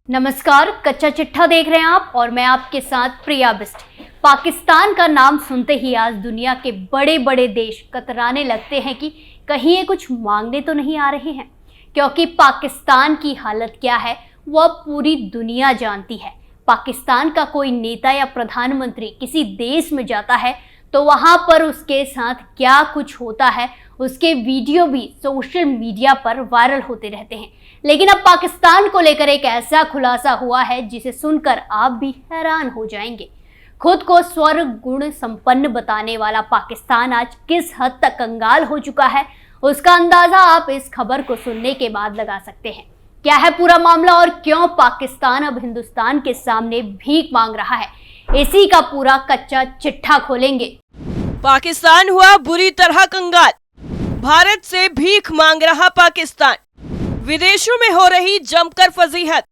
नमस्कार, कच्चा चिट्ठा देख रहे हैं आप और मैं आपके साथ प्रिया बिस्ट। पाकिस्तान का नाम सुनते ही आज दुनिया के बड़े बड़े देश कतराने लगते हैं कि कहीं ये कुछ मांगने तो नहीं आ रहे हैं, क्योंकि पाकिस्तान की हालत क्या है वह पूरी दुनिया जानती है। पाकिस्तान का कोई नेता या प्रधानमंत्री किसी देश में जाता है तो वहाँ पर उसके साथ क्या कुछ होता है उसके वीडियो भी सोशल मीडिया पर वायरल होते रहते हैं। लेकिन अब पाकिस्तान को लेकर एक ऐसा खुलासा हुआ है जिसे सुनकर आप भी हैरान हो जाएंगे। खुद को स्वर्ग गुण संपन्न बताने वाला पाकिस्तान आज किस हद तक कंगाल हो चुका है, उसका अंदाजा आप इस खबर को सुनने के बाद लगा सकते हैं। क्या है पूरा मामला और क्यों पाकिस्तान अब हिंदुस्तान के सामने भीख मांग रहा है, इसी का पूरा कच्चा चिट्ठा खोलेंगे। पाकिस्तान हुआ बुरी तरह कंगाल, भारत से भीख मांग रहा पाकिस्तान। विदेशों में हो रही जमकर फजीहत,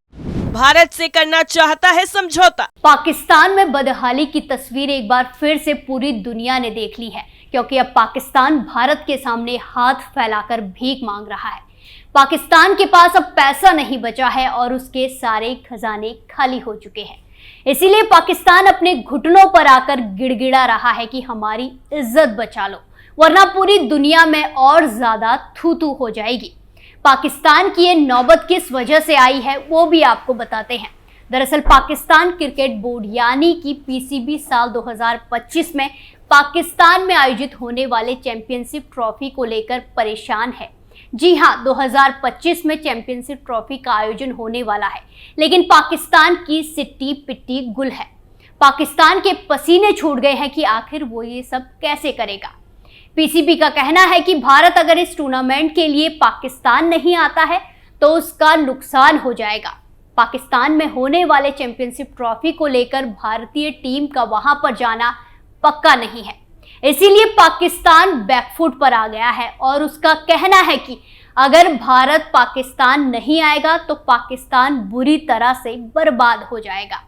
भारत से करना चाहता है समझौता। पाकिस्तान में बदहाली की तस्वीर एक बार फिर से पूरी दुनिया ने देख ली है, क्योंकि अब पाकिस्तान भारत के सामने हाथ फैलाकर भीख मांग रहा है। पाकिस्तान के पास अब पैसा नहीं बचा है और उसके सारे खजाने खाली हो चुके हैं। इसीलिए पाकिस्तान अपने घुटनों पर आकर गिड़गिड़ा रहा है कि हमारी इज्जत बचा लो, वरना पूरी दुनिया में और ज्यादा थू-थू हो जाएगी। पाकिस्तान की ये नौबत किस वजह से आई है वो भी आपको बताते हैं। दरअसल पाकिस्तान क्रिकेट बोर्ड यानी कि पीसीबी साल 2025 में पाकिस्तान में आयोजित होने वाले चैंपियनशिप ट्रॉफी को लेकर परेशान है। जी हाँ, 2025 में चैंपियनशिप ट्रॉफी का आयोजन होने वाला है, लेकिन पाकिस्तान की सिट्टी पिट्टी गुल है। पाकिस्तान के पसीने छूट गए हैं कि आखिर वो ये सब कैसे करेगा। पीसीबी का कहना है कि भारत अगर इस टूर्नामेंट के लिए पाकिस्तान नहीं आता है तो उसका नुकसान हो जाएगा। पाकिस्तान में होने वाले चैंपियनशिप ट्रॉफी को लेकर भारतीय टीम का वहां पर जाना पक्का नहीं है, इसीलिए पाकिस्तान बैकफुट पर आ गया है और उसका कहना है कि अगर भारत पाकिस्तान नहीं आएगा तो पाकिस्तान बुरी तरह से बर्बाद हो जाएगा,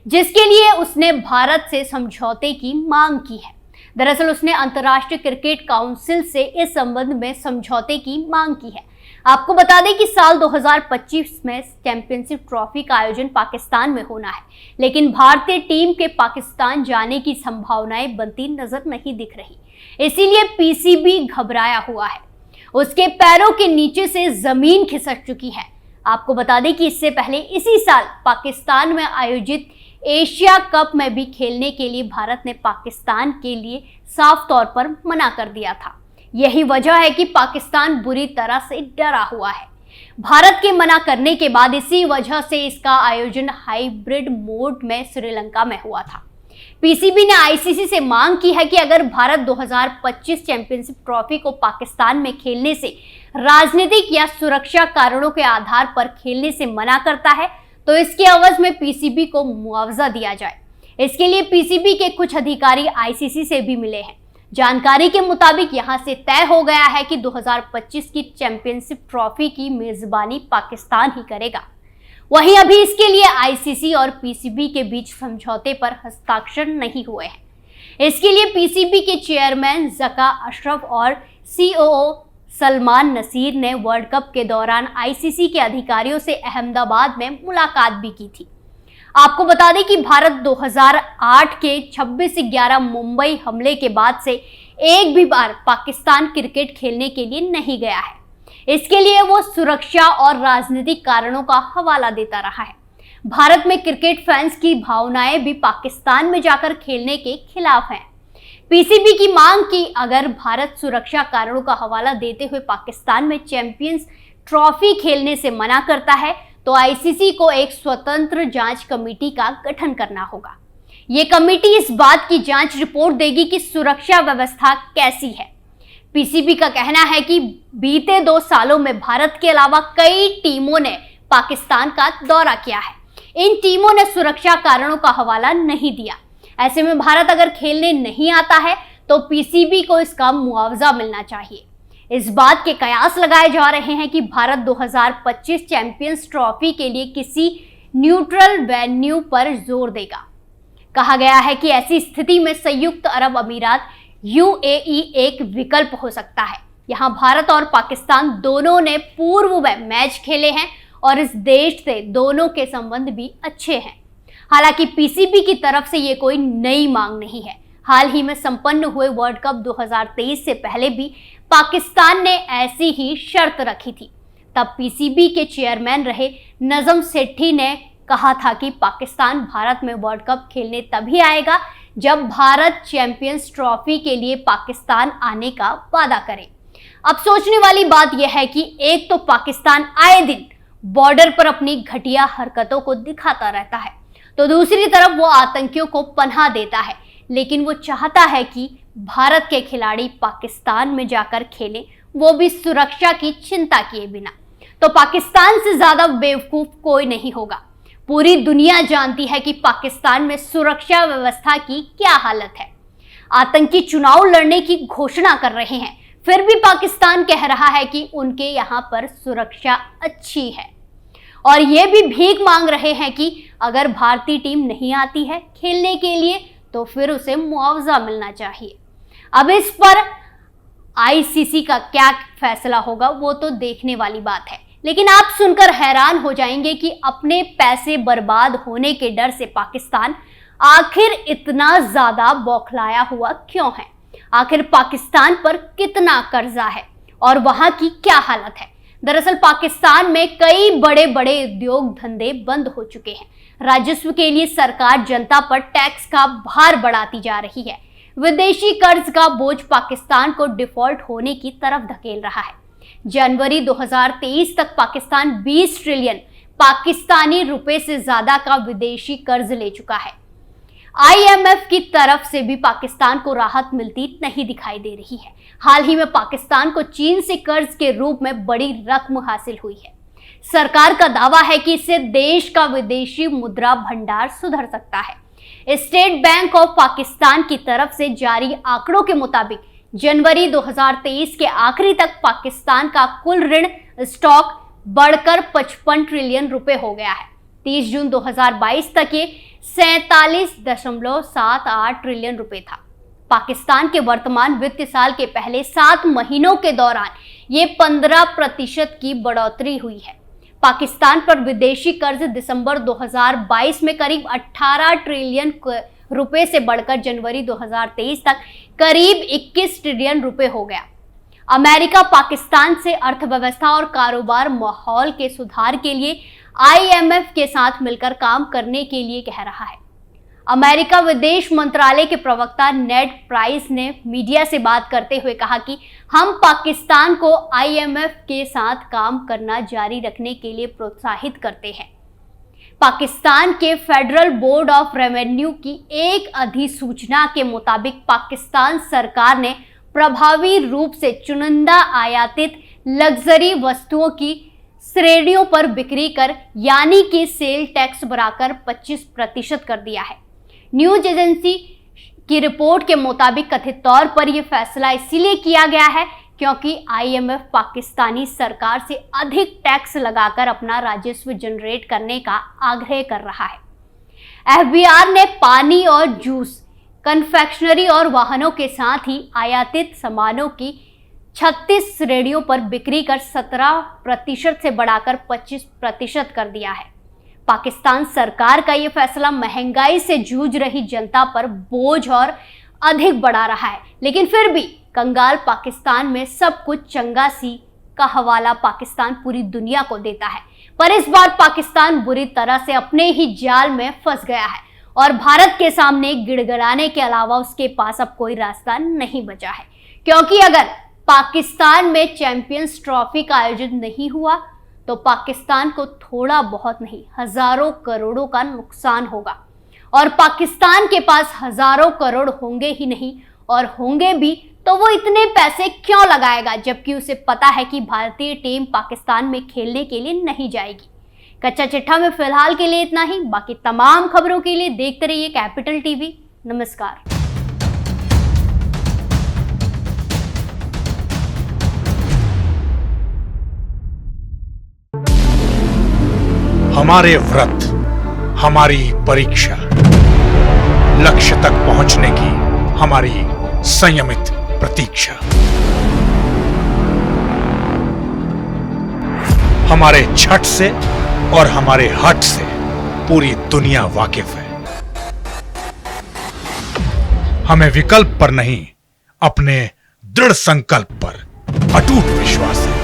जिसके लिए उसने भारत से समझौते की मांग की है। दरअसल उसने अंतर्राष्ट्रीय क्रिकेट काउंसिल से इस संबंध में समझौते की मांग की है। आपको बता दें कि साल 2025 में चैंपियनशिप ट्रॉफी का आयोजन पाकिस्तान में होना है, लेकिन भारतीय टीम के पाकिस्तान जाने की संभावनाएं बनती नजर नहीं दिख रही। इसीलिए पीसीबी घबराया हुआ है, उसके पैरों के नीचे से जमीन खिसक चुकी है। आपको बता दें कि इससे पहले इसी साल पाकिस्तान में आयोजित एशिया कप में भी खेलने के लिए भारत ने पाकिस्तान के लिए साफ तौर पर मना कर दिया था। यही वजह है कि पाकिस्तान बुरी तरह से डरा हुआ है। भारत के मना करने के बाद इसी वजह से इसका आयोजन हाइब्रिड मोड में श्रीलंका में हुआ था। पीसीबी ने आईसीसी से मांग की है कि अगर भारत 2025 चैंपियनशिप ट्रॉफी को पाकिस्तान में खेलने से राजनीतिक या सुरक्षा कारणों के आधार पर खेलने से मना करता है तो इसके एवज में पीसीबी को मुआवजा दिया जाए। इसके लिए पीसीबी के कुछ अधिकारी आईसीसी से भी मिले हैं। जानकारी के मुताबिक यहां से तय हो गया है कि 2025 की चैंपियनशिप ट्रॉफी की मेजबानी पाकिस्तान ही करेगा। वहीं अभी इसके लिए आईसीसी और पीसीबी के बीच समझौते पर हस्ताक्षर नहीं हुए हैं। इसके लिए पीसीबी के चेयरमैन ज़का अशरफ और सीओओ सलमान नसीर ने वर्ल्ड कप के दौरान आईसीसी के अधिकारियों से अहमदाबाद में मुलाकात भी की थी। आपको बता दें कि भारत 2008 के 26/11 मुंबई हमले के बाद से एक भी बार पाकिस्तान क्रिकेट खेलने के लिए नहीं गया है। इसके लिए वो सुरक्षा और राजनीतिक कारणों का हवाला देता रहा है। भारत में क्रिकेट फैंस की भावनाएं भी पाकिस्तान में जाकर खेलने के खिलाफ हैं। पीसीबी की मांग की अगर भारत सुरक्षा कारणों का हवाला देते हुए पाकिस्तान में चैंपियंस ट्रॉफी खेलने से मना करता है तो आईसीसी को एक स्वतंत्र जांच कमेटी का गठन करना होगा। ये कमेटी इस बात की जांच रिपोर्ट देगी कि सुरक्षा व्यवस्था कैसी है। पीसीबी का कहना है कि बीते 2 सालों में भारत के अलावा कई टीमों ने पाकिस्तान का दौरा किया है। इन टीमों ने सुरक्षा कारणों का हवाला नहीं दिया। ऐसे में भारत अगर खेलने नहीं आता है तो पीसीबी को इसका मुआवजा मिलना चाहिए। इस बात के कयास लगाए जा रहे हैं कि भारत 2025 चैंपियंस ट्रॉफी के लिए किसी न्यूट्रल वेन्यू पर जोर देगा। कहा गया है कि ऐसी स्थिति में संयुक्त अरब अमीरात यूएई एक विकल्प हो सकता है। यहाँ भारत और पाकिस्तान दोनों ने पूर्व में मैच खेले हैं और इस देश से दोनों के संबंध भी अच्छे हैं। हालांकि पीसीबी की तरफ से ये कोई नई मांग नहीं है। हाल ही में संपन्न हुए वर्ल्ड कप 2023 से पहले भी पाकिस्तान ने ऐसी ही शर्त रखी थी। तब पीसीबी के चेयरमैन रहे नजम सेठी ने कहा था कि पाकिस्तान भारत में वर्ल्ड कप खेलने तभी आएगा जब भारत चैंपियंस ट्रॉफी के लिए पाकिस्तान आने का वादा करे। अब सोचने वाली बात यह है कि एक तो पाकिस्तान आए दिन बॉर्डर पर अपनी घटिया हरकतों को दिखाता रहता है, तो दूसरी तरफ वो आतंकियों को पनाह देता है, लेकिन वो चाहता है कि भारत के खिलाड़ी पाकिस्तान में जाकर खेलें, वो भी सुरक्षा की चिंता किए बिना। तो पाकिस्तान से ज्यादा बेवकूफ कोई नहीं होगा। पूरी दुनिया जानती है कि पाकिस्तान में सुरक्षा व्यवस्था की क्या हालत है। आतंकी चुनाव लड़ने की घोषणा कर रहे हैं, फिर भी पाकिस्तान कह रहा है कि उनके यहाँ पर सुरक्षा अच्छी है, और ये भी भीख मांग रहे हैं कि अगर भारतीय टीम नहीं आती है खेलने के लिए तो फिर उसे मुआवजा मिलना चाहिए। अब इस पर आईसीसी का क्या फैसला होगा वो तो देखने वाली बात है, लेकिन आप सुनकर हैरान हो जाएंगे कि अपने पैसे बर्बाद होने के डर से पाकिस्तान आखिर इतना ज्यादा बौखलाया हुआ क्यों है। आखिर पाकिस्तान पर कितना कर्जा है और वहां की क्या हालत है। दरअसल पाकिस्तान में कई बड़े बड़े उद्योग धंधे बंद हो चुके हैं। राजस्व के लिए सरकार जनता पर टैक्स का भार बढ़ाती जा रही है। विदेशी कर्ज का बोझ पाकिस्तान को डिफॉल्ट होने की तरफ धकेल रहा है। जनवरी 2023 तक पाकिस्तान 20 ट्रिलियन पाकिस्तानी रुपए से ज्यादा का विदेशी कर्ज ले चुका है। आईएमएफ की तरफ से भी पाकिस्तान को राहत मिलती नहीं दिखाई दे रही है। हाल ही में पाकिस्तान को चीन से कर्ज के रूप में बड़ी रकम हासिल हुई है। सरकार का दावा है कि इससे देश का विदेशी मुद्रा भंडार सुधर सकता है। स्टेट बैंक ऑफ पाकिस्तान की तरफ से जारी आंकड़ों के मुताबिक जनवरी 2023 के आखिरी तक पाकिस्तान का कुल ऋण स्टॉक बढ़कर 55 ट्रिलियन रुपए हो गया है। 30 जून 2022 तक ये 47.78 ट्रिलियन रुपए था। पाकिस्तान के वर्तमान वित्तीय साल के पहले 7 महीनों के दौरान ये 15% की बढ़ोतरी हुई है। पाकिस्तान पर विदेशी कर्ज दिसंबर 2022 में करीब 18 ट्रिलियन रुपए से बढ़कर जनवरी 2023 तक करीब 21 ट्रिलियन रुपए हो गया। अमेरिका पाकिस्तान से अर्थव्यवस्था और कारोबार माहौल के सुधार के लिए आईएमएफ के साथ मिलकर काम करने के लिए कह रहा है। अमेरिका विदेश मंत्रालय के प्रवक्ता नेड प्राइस ने मीडिया से बात करते हुए कहा कि हम पाकिस्तान को आईएमएफ के साथ काम करना जारी रखने के लिए प्रोत्साहित करते हैं। पाकिस्तान के फेडरल बोर्ड ऑफ रेवेन्यू की एक अधिसूचना के मुताबिक पाकिस्तान सरकार ने प्रभावी रूप से चुनिंदा आयातित लग्जरी वस्तुओं की श्रेणियों पर बिक्री कर यानी कि सेल टैक्स बढ़ाकर 25% कर दिया है। न्यूज एजेंसी की रिपोर्ट के मुताबिक कथित तौर पर यह फैसला इसीलिए किया गया है क्योंकि आईएमएफ पाकिस्तानी सरकार से अधिक टैक्स लगाकर अपना राजस्व जनरेट करने का आग्रह कर रहा है। एफबीआर ने पानी और जूस, कन्फेक्शनरी और वाहनों के साथ ही आयातित सामानों की 36 श्रेणियों पर बिक्री कर 17% से बढ़ाकर 25% कर दिया है। पाकिस्तान सरकार का यह फैसला महंगाई से जूझ रही जनता पर बोझ और अधिक बढ़ा रहा है, लेकिन फिर भी कंगाल पाकिस्तान में सब कुछ चंगा सी का हवाला पाकिस्तान पूरी दुनिया को देता है। पर इस बार पाकिस्तान बुरी तरह से अपने ही जाल में फंस गया है और भारत के सामने गिड़गिड़ाने के अलावा उसके पास अब कोई रास्ता नहीं बचा है, क्योंकि अगर पाकिस्तान में चैंपियंस ट्रॉफी का आयोजन नहीं हुआ तो पाकिस्तान को थोड़ा बहुत नहीं हजारों करोड़ों का नुकसान होगा। और पाकिस्तान के पास हजारों करोड़ होंगे ही नहीं, और होंगे भी तो वो इतने पैसे क्यों लगाएगा जबकि उसे पता है कि भारतीय टीम पाकिस्तान में खेलने के लिए नहीं जाएगी। कच्चा चिट्ठा में फिलहाल के लिए इतना ही। बाकी तमाम खबरों के लिए देखते रहिए कैपिटल टीवी। नमस्कार। हमारे व्रत, हमारी परीक्षा, लक्ष्य तक पहुंचने की हमारी संयमित प्रतीक्षा। हमारे छठ से और हमारे हट से पूरी दुनिया वाकिफ है। हमें विकल्प पर नहीं, अपने दृढ़ संकल्प पर अटूट विश्वास है,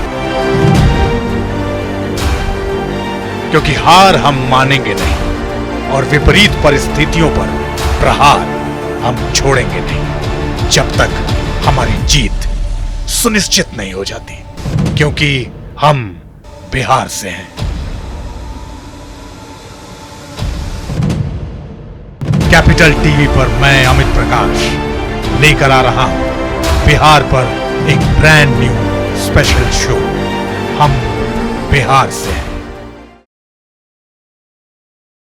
क्योंकि हार हम मानेंगे नहीं और विपरीत परिस्थितियों पर प्रहार हम छोड़ेंगे नहीं जब तक हमारी जीत सुनिश्चित नहीं हो जाती, क्योंकि हम बिहार से हैं। कैपिटल टीवी पर मैं अमित प्रकाश लेकर आ रहा हूं बिहार पर एक ब्रांड न्यू स्पेशल शो, हम बिहार से हैं।